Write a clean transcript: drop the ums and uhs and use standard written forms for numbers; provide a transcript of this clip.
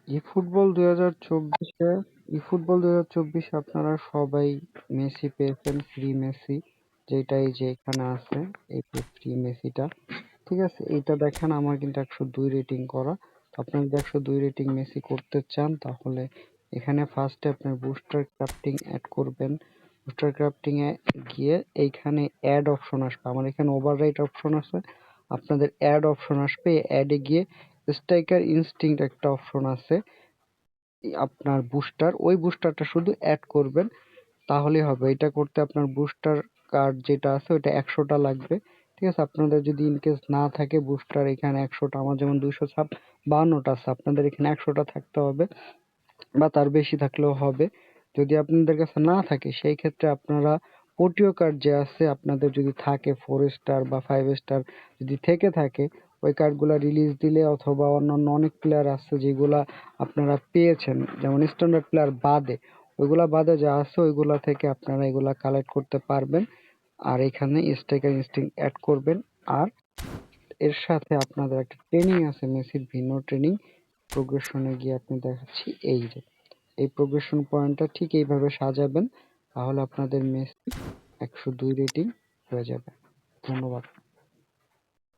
eFootball 2024-এ eFootball 2024 আপনারা সবাই Messi পেয়েছেন, ফ্রি মেসি, যেটা এই যে এখানে আছে, এই যে ফ্রি মেসিটা। ঠিক আছে, এইটা দেখেন আমার কিন্তু 102 রেটিং করা। তো আপনি যদি 102 রেটিং মেসি করতে চান তাহলে এখানে ফার্স্টে আপনার বুস্টার ক্রাফটিং অ্যাড করবেন। বুস্টার ক্রাফটিং এ গিয়ে এইখানে অ্যাড অপশন আসবে, আমার এখানে ওভাররাইট অপশন আছে, আপনাদের অ্যাড অপশন আসবে। অ্যাডে গিয়ে স্ট্রাইকার ইনস্টিংক্ট একটা অপশন আছে, আপনার বুস্টার, ওই বুস্টারটা শুধু অ্যাড করবেন তাহলেই হবে। এটা করতে আপনার বুস্টার কার্ড যেটা আছে ওইটা 100টা লাগবে। ঠিক আছে, আপনাদের যদি ইনকেস না থাকে বুস্টার এখানে 100টা, আমার যেমন 252টা আছে, আপনাদের এখানে 100টা থাকতে হবে বা তার বেশি থাকলেও হবে। যদি আপনাদের কাছে না থাকে সেই ক্ষেত্রে আপনারা পোটিও কার্ড যে আছে আপনাদের যদি থাকে 4 স্টার বা 5 স্টার যদি থেকে থাকে, ওই কার্ডগুলা রিলিজ দিলে অথবা অন্যান্য অনেক প্লেয়ার আছে যেগুলা আপনারা পেয়েছেন, যেমন স্ট্যান্ডার্ড প্লেয়ার বাদে, ওইগুলা বাদে যা আছে ওইগুলা থেকে আপনারা এগুলা কালেক্ট করতে পারবেন। আর এখানে স্ট্রাইকার ইনস্টিংক্ট অ্যাড করবেন। আর এর সাথে আপনাদের একটা ট্রেনিং আছে, মেসির ভিন্ন ট্রেনিং। প্রোগ্রেশনে গিয়ে আপনি দেখাচ্ছি, এই যে এই প্রোগ্রেশন পয়েন্টটা ঠিক এইভাবে সাজাবেন, তাহলে আপনাদের মেসি 102 রেটিং হয়ে যাবে। ধন্যবাদ।